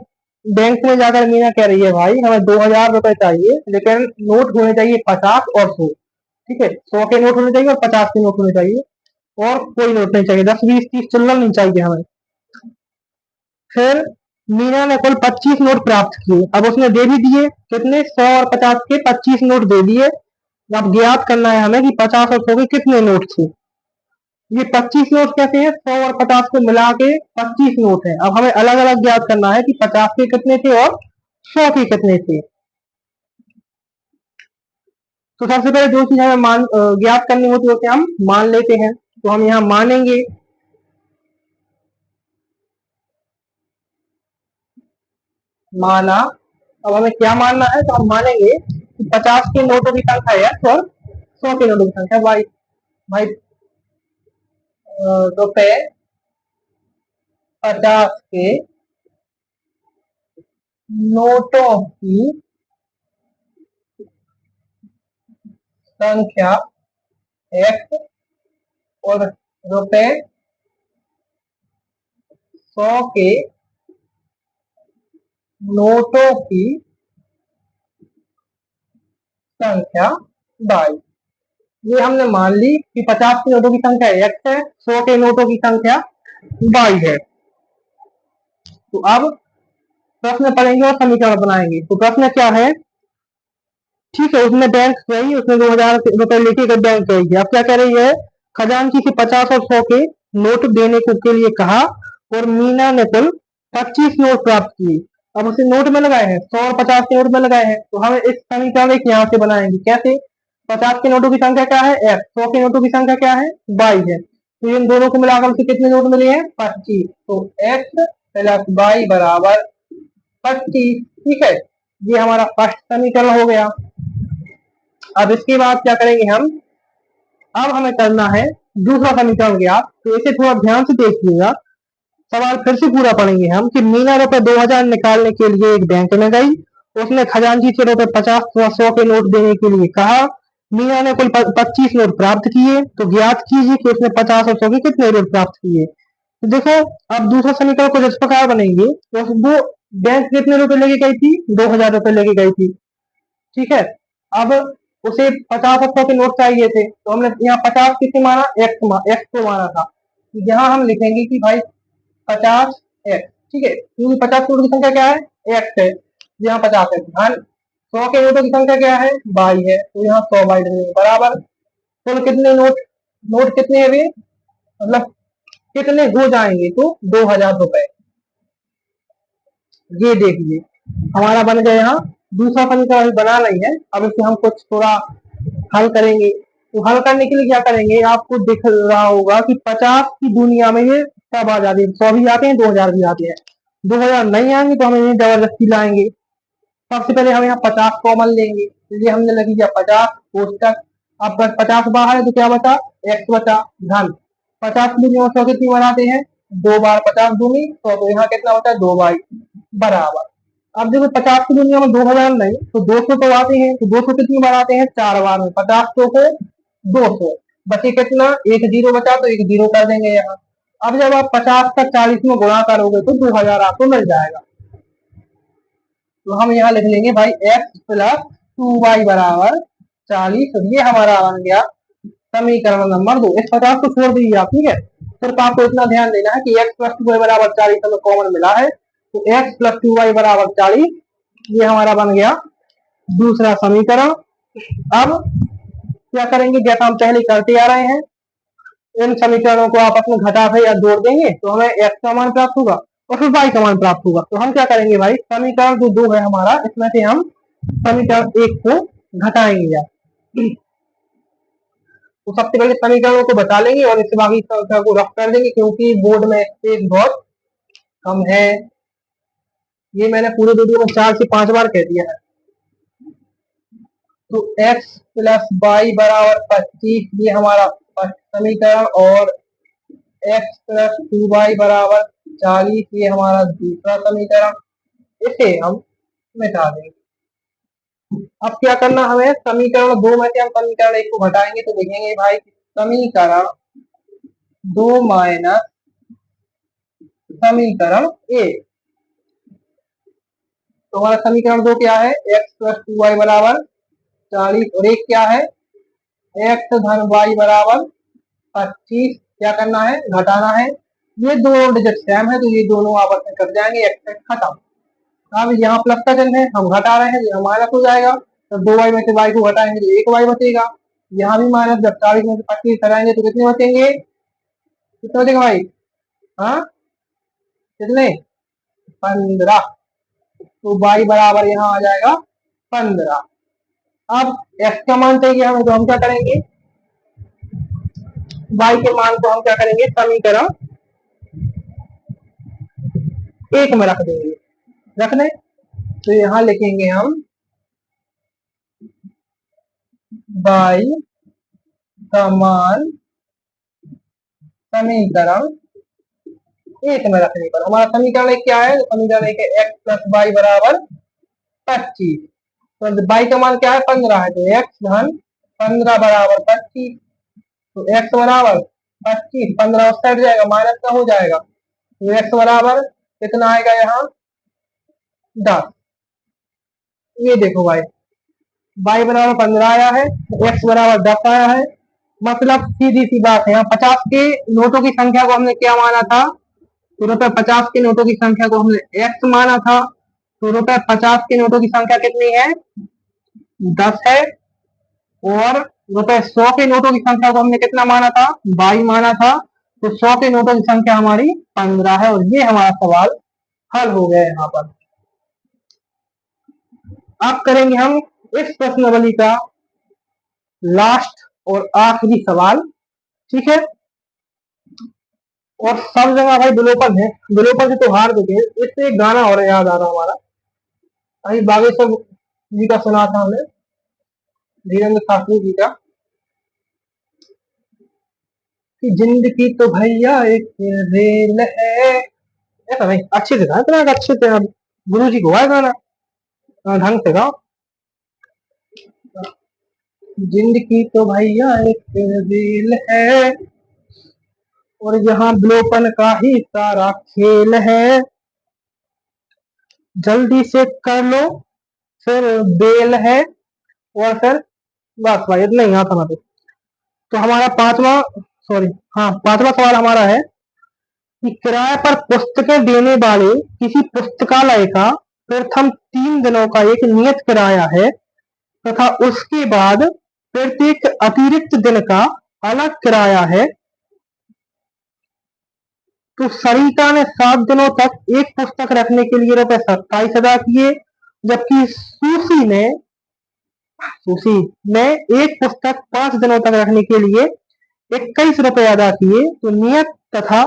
बैंक में जाकर मीना कह रही है, भाई हमें 2000 रुपए चाहिए, लेकिन नोट होने चाहिए 50 और 100। ठीक है, 100 के नोट होने चाहिए और 50 के नोट होने चाहिए, और कोई नोट नहीं चाहिए, 10 20 30 चिल्लर नहीं चाहिए हमें। फिर मीना ने कुल 25 नोट प्राप्त किए। अब उसने दे भी दिए, कितने, 100 और 50 के 25 नोट दे दिए। अब ज्ञात करना है हमें कि 50 और 100 के कितने नोट थे। ये 25 नोट कैसे हैं, 100 और 50 को मिला के 25 नोट है। अब हमें अलग अलग ज्ञात करना है कि 50 के कितने थे और 100 के कितने थे। तो सबसे पहले जो चीज हमें मान ज्ञात करनी होती है उसे हम मान लेते हैं। तो हम यहाँ मानेंगे, माना। अब हमें क्या मानना है, तो हम मानेंगे कि 50 के नोटों की संख्या x और 100 के नोटों की संख्या y। भाई रुपए 50 के नोटों की संख्या x और रुपए 100 के नोटों की संख्या बाई। ये हमने मान ली कि 50 के नोटों की संख्या x है, 100 के नोटों की संख्या y है। तो अब प्रश्न पढ़ेंगे और समीकरण बनाएंगे। तो प्रश्न क्या है, ठीक है, उसने बैंक गई, उसने 2000 रुपए लेके गई बैंक गई। अब क्या कह रही है, खजांची से 50 और 100 के नोट देने को के लिए कहा और मीना ने कुल 25 नोट प्राप्त किए। अब उसे नोट में लगाए हैं, 100 और 50 के नोट में लगाए हैं। तो हम इस समीकरण एक यहाँ से बनाएंगे, कैसे, 50 के नोटों की संख्या क्या है x, 100 के नोटों की संख्या क्या है y है। तो इन दोनों को मिलाकर उसे कितने नोट मिले हैं 25। तो x प्लस y बराबर 25। ठीक है, ये हमारा फर्स्ट समीकरण हो गया। अब इसके बाद क्या करेंगे हम, अब हमें करना है दूसरा समीकरण ज्ञात। तो इसे थोड़ा ध्यान से देखिएगा, सवाल फिर से पूरा पढ़ेंगे हम कि मीना रुपए 2000 निकालने के लिए एक बैंक में गई, उसने खजांची से रुपए 50 व 100 के नोट देने के लिए कहा, मीना ने कुल 25 नोट प्राप्त किए। तो ज्ञात कीजिए कि उसने 50 और 100 के कितने नोट प्राप्त किए। तो देखो, अब दूसरा समीकरण कुछ इस प्रकार बनेंगे, तो वो बैंक कितने रुपए लेके गई थी, 2000 रुपए लेके गई थी। ठीक है, अब उसे 50 और 100 के नोट चाहिए थे, तो हमने यहाँ 50 कितने माना, एक्स को माना था। यहाँ हम लिखेंगे कि भाई 50 एक्स। ठीक है, क्योंकि 50 नोटों की संख्या क्या है एक्स है, यहाँ 50 है। ध्यान, 100 के नोटों की संख्या क्या है बाई है, तो यहाँ 100 बाई बराबर कुल कितने नोट, नोट कितने हैं, मतलब कितने हो जाएंगे, तो 2000 रुपए। ये देखिए हमारा बन गया यहाँ दूसरा समीकरण बना नहीं है। अब इसे हम कुछ थोड़ा हल करेंगे। तो हल करने के लिए क्या करेंगे, आपको दिख रहा होगा कि 50 की दुनिया में ये सब आ जाते हैं, 100 भी आते हैं, 2000 भी आते हैं। 2000 नहीं आएंगे तो हम इन्हें जबरदस्ती लाएंगे। सबसे पहले हम यहाँ 50 कॉमन लेंगे, इसलिए हमने लगी दिया 50 कोष्टक। अब 50 बाहर है तो क्या बचा, एक्स बचा। धन 50 की दुनिया में 100 कितनी बनाते हैं, 2 बार 50 दूनी 100, तो यहाँ कितना होता है 2 बाई बराबर। अब देखो 50 की दुनिया में 2000 नहीं तो 200 तो आते हैं, तो 200 कितनी बार आते हैं 4 बार में, 50 को 200 बचे कितना, एक जीरो बचा, तो एक जीरो कर देंगे यहाँ। अब जब आप 50 का 40 में गुणा करोगे तो 2000 आपको मिल जाएगा। तो हम यहाँ लिख लेंगे भाई x प्लस 2y बराबर 40। ये हमारा बन गया समीकरण नंबर 2। इस 50 को छोड़ दीजिए आप। ठीक है, सिर्फ आपको इतना ध्यान देना है कि x प्लस 2y बराबर 40 हमें कॉमन मिला है, तो x प्लस 2y बराबर 40 ये हमारा बन गया दूसरा समीकरण। अब क्या करेंगे, जैसा हम पहले करते आ रहे हैं, इन समीकरणों को आपस में घटा के या जोड़ देंगे तो हमें x का मान प्राप्त होगा और फिर y का मान प्राप्त होगा। तो हम क्या करेंगे भाई, समीकरण जो 2 है हमारा, इसमें से हम समीकरण 1 को घटाएंगे या तो सबसे पहले समीकरणों को बता लेंगे और इससे बाकी संख्या को रफ कर देंगे, क्योंकि बोर्ड में स्पेस बहुत कम है। ये मैंने पूरे वीडियो में 4 से 5 बार कह दिया है। तो x प्लस वाई बराबर 25 ये हमारा समीकरण, और x प्लस 2y बराबर 40 ये हमारा दूसरा समीकरण। इसे हम मिटा देंगे। अब क्या करना हमें, समीकरण 2 में से हम समीकरण 1 को घटाएंगे तो देखेंगे भाई समीकरण 2 माइनस समीकरण 1। तो हमारा समीकरण 2 क्या है, x प्लस 2y बराबर 40 और एक क्या है x धन y बराबर 25। क्या करना है, घटाना है। ये दोनों डिजिट सेम है तो ये दोनों आपस में कट जाएंगे, x खत्म। अब यहाँ प्लस का चिन्ह है, हम घटा रहे हैं, यहाँ माइनस हो जाएगा। तो 2y में से y को घटाएंगे तो 1y बचेगा। यहाँ भी माइनस, जब 40 में से 25 हटाएंगे तो कितने बचेंगे, कितने बचेंगे भाई, हाँ कितने, 15। तो y बराबर यहाँ आ जाएगा 15। अब x का मान चाहिए हमें, तो हम क्या करेंगे, y के मान को हम क्या करेंगे, समीकरण 1 में रख देंगे। रख दें तो यहाँ लिखेंगे हम y का मान समीकरण 1 में रखने पर हमारा समीकरण 1 क्या है, समीकरण 1 है x प्लस वाई बराबर 25। तो y का मान क्या है 15 है, तो x धन 15 बराबर 25। तो x बराबर 25, 15 उस साइड जाएगा, माइनस का हो जाएगा, तो x बराबर कितना आएगा यहाँ 10। ये देखो भाई y बराबर 15 आया है, x बराबर 10 आया है। मतलब सीधी सी बात है, यहाँ 50 के नोटों की संख्या को हमने क्या माना था, तो रुपए 50 के नोटों की संख्या को हमने x माना था। तो रुपए 50 के नोटों की संख्या कितनी है, 10 है। और रुपए 100 के नोटों की संख्या को हमने कितना माना था, 22 माना था। तो 100 के नोटों की संख्या हमारी 15 है, और ये हमारा सवाल हल हो गया यहाँ पर। अब करेंगे हम इस प्रश्नावली का लास्ट और आखिरी सवाल, ठीक है। और सब जगह भाई विलोपन है, विलोपन से तो हार चुके हैं। इससे एक गाना और याद आ रहा हमारा, अभी बागेश्वर जी का सुना था हमने, धीरेन्द्र शास्त्री जी का, कि जिंदगी तो भैया एक रेल है। ऐसा नहीं, अच्छे से था, इतना अच्छे से अब गुरु जी को है गाना, ढंग से गाओ। जिंदगी तो भैया एक रेल है, और यहाँ विलोपन का ही सारा खेल है। जल्दी से कर लो फिर बेल है, और फिर बस भाई इतना ही आता ना। तो हमारा पांचवा, सॉरी हाँ, पांचवा सवाल हमारा है कि किराए पर पुस्तकें देने वाले किसी पुस्तकालय का प्रथम 3 दिनों का एक नियत किराया है, तथा उसके बाद प्रत्येक अतिरिक्त दिन का अलग किराया है। तो सरिता ने 7 दिनों तक एक पुस्तक रखने के लिए रुपए 27 अदा किए, जबकि सुशी ने एक पुस्तक 5 दिनों तक रखने के लिए 21 रुपए अदा किए। तो नियत तथा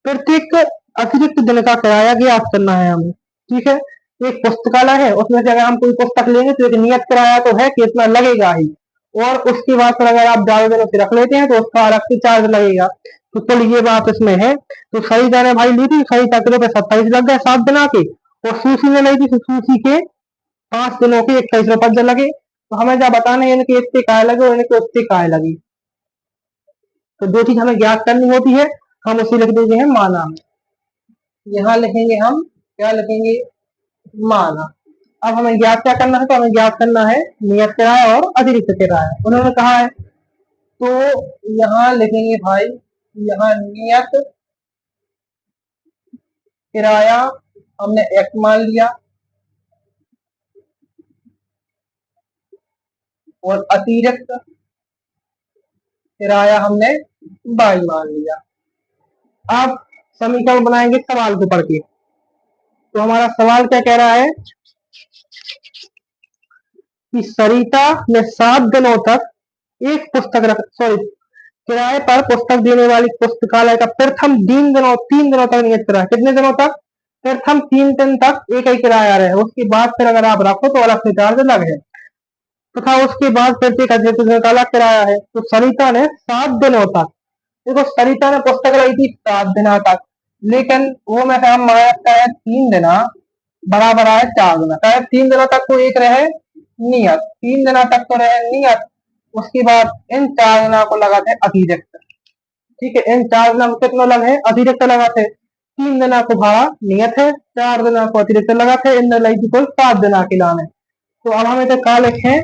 प्रत्येक अतिरिक्त दिन का किराया ज्ञात करना है हमें, ठीक है। एक पुस्तकालय है, उसमें से अगर हम कोई पुस्तक लेंगे तो एक नियत किराया तो है कि इतना लगेगा ही, और उसके बाद फिर अगर आप ज्यादा दिनों से रख लेते हैं तो उसका अलग से चार्ज लगेगा। तो कुल ये बात इसमें है। तो सरिता ने भाई ली थी, सरिता के रुपए 27 लग गए 7 दिन के, और सूसी ने ली थी, तो सूसी के 5 दिनों के 21 रुपए लगे। तो हमें क्या बताना है, इनके इतने काय लगे और इनके उतने काय लगी। तो दो चीज हमें ज्ञात करनी होती है, हम उसे लिख देते हैं माना। यहाँ लिखेंगे हम, क्या लिखेंगे, माना। अब हमें ज्ञात क्या करना है, तो हमें ज्ञात करना है नियत किराया और अतिरिक्त किराया, उन्होंने कहा है। तो यहाँ लिखेंगे भाई, यहाँ नियत किराया हमने x मान लिया, और अतिरिक्त किराया हमने y मान लिया। अब समीकरण बनाएंगे सवाल को पढ़ के। तो हमारा सवाल क्या कह रहा है कि सरिता ने 7 दिनों तक एक पुस्तक रख, सॉरी, किराए पर पुस्तक देने वाली पुस्तकालय का प्रथम 3 दिनों तक नियत किराया, कितने दिनों तक, प्रथम 3 दिन तक एक ही किराया रहे, उसके बाद फिर अगर आप रखो तो अलग से चार्ज अलग है, तथा उसके बाद प्रत्येक अतिरिक्त दिन का अलग किराया है। तो सरिता ने 7 दिनों तक, देखो सरिता ने पुस्तक लाई थी 7 दिनों तक, लेकिन वो मैं हम मानता है 3 दिन बराबर आए 4 दिन, 3 दिनों तक तो एक रहे नियत, 3 दिनों तक तो रहे नियत, उसके बाद इन 4 दिनों को लगा थे अतिरिक्त, ठीक है। इन 4 दिनों को कितना लगे, अतिरिक्त लगा थे। 3 दिनों को भाड़ा नियत है, 4 दिनों को अतिरिक्त लगा थे, इन लगी कुल 7 दिनों के लाने। तो अब हमें तो क्या लिखे,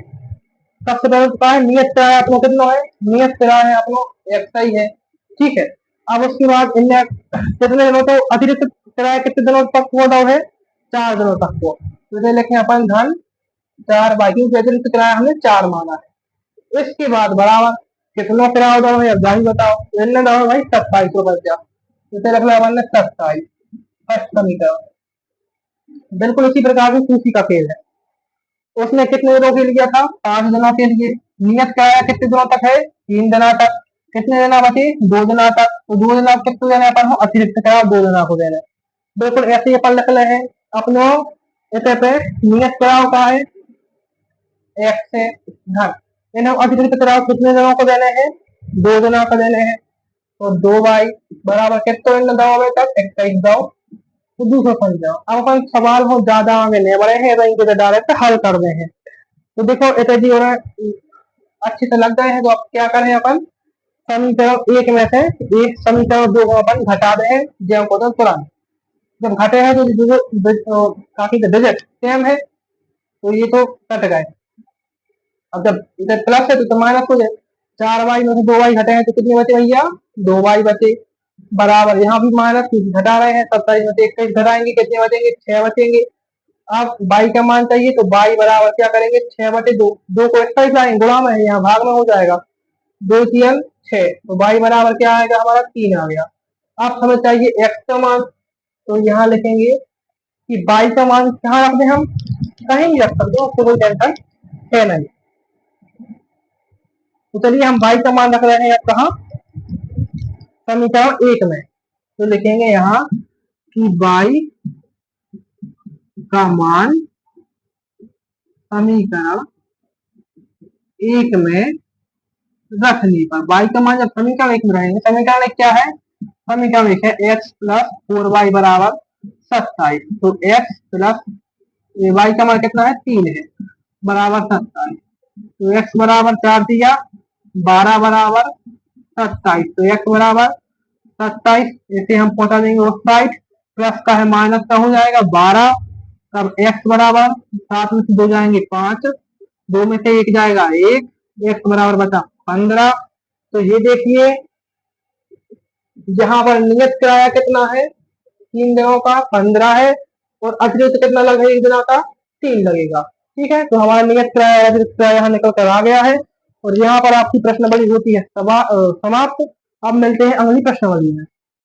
सबसे पहले तो क्या है, नियत किराया अपना कितना है, नियत किराया अपना x ही है, ठीक है। अब उसके बाद इनने कितने दिनों को अतिरिक्त किराया कितने दिनों तक हुआ है, 4 दिनों तक को, तो लिखे अपन धन 4 बाकी अतिरिक्त किराया हमने 4 माना है। इसके बाद बराबर कितना किराया होगा भाई, अब जाही बताओ, इनने दाओ भाई 27 रुपया, इसे रखना अपन ने 27, फर्स्ट समीकरण। बिल्कुल इसी प्रकार से सूची का खेल है, उसने कितने दिनों के लिया था, 5 दिनों के लिए। नियत किराया कितने दिनों तक है, 3 दिनों तक। कितने दिन बचे, 2 दिन तक। तो 2 दिन कितने देने अपन हो, अतिरिक्त किराया 2 दिन को देने। बिल्कुल ऐसे ही अपन लिख रहे हैं अपनो, इसे पे नियत किराया का है x से धन, इन्हें अतिरिक्त किराया कितने दिनों को देने हैं, 2 दिनों को देने हैं। तो 2y बराबर कितने दिन दो तक 21 दो, तो दूसरा फल जाओ। अब अपन सवाल बहुत ज्यादा आगे नहीं बढ़े हैं, तो इनको डायरेक्ट हल कर दे हैं। तो देखो इतना जी और अच्छे से लग गए हैं, तो अब क्या करें अपन, समीकरण एक में से एक समीकरण 2 को अपन घटा दे हैं, जब को तो तुरंत जब घटे हैं तो काफी डिजिट सेम है, तो ये तो कट गए। अब जब इधर प्लस है तो माइनस हो जाए। 4y में से 2y घटाए तो कितने बचे भैया, 2y बचे, बराबर यहाँ भी माइनस घटा रहे हैं, 27 में से 21 घटाएंगे कितने बचेंगे, 6 बचेंगे। अब y का मान चाहिए तो y बराबर क्या करेंगे, 6/2, 2 को एक्स्ट्रा लाएंगे, गुणा में है यहाँ भाग में हो जाएगा, 2×3 6, तो y बराबर क्या आएगा हमारा 3 आ गया। अब हमें चाहिए x का मान, तो यहाँ लिखेंगे कि y का मान कहाँ रख दें हम, कहीं भी रख सकते हो, उसको कोई टेंशन है नहीं। तो चलिए हम y का मान रख रहे हैं अब कहाँ, समीकरण 1 में। तो लिखेंगे यहाँ कि y का मान समीकरण 1 में रखने पर, y का मान जब समीकरण 1 में रहेंगे, समीकरण 1 क्या है, समीकरण 1 है x प्लस 4y बराबर 27, तो x प्लस y का मान कितना है 3 है, बराबर 27, तो x बराबर 4 दिया, 12 बराबर 27, तो x बराबर 27, इसे हम पहुंचा देंगे उस साइड, प्लस का है माइनस का हो जाएगा 12, तब x बराबर 7 में से 2 जाएंगे 5, 2 में से 1 जाएगा 1, x बराबर बचा 15। तो ये देखिए यहाँ पर नियत किराया कितना है, 3 दिनों का 15 है, और अतिरिक्त कितना लगेगा 1 दिनों का 3 लगेगा। ठीक है, तो हमारा नियत किराया अतिरिक्त किराया यहाँ निकल कर आ गया है, और यहाँ पर आपकी प्रश्नावली होती है समाप्त। अब मिलते हैं अगली प्रश्नावली में।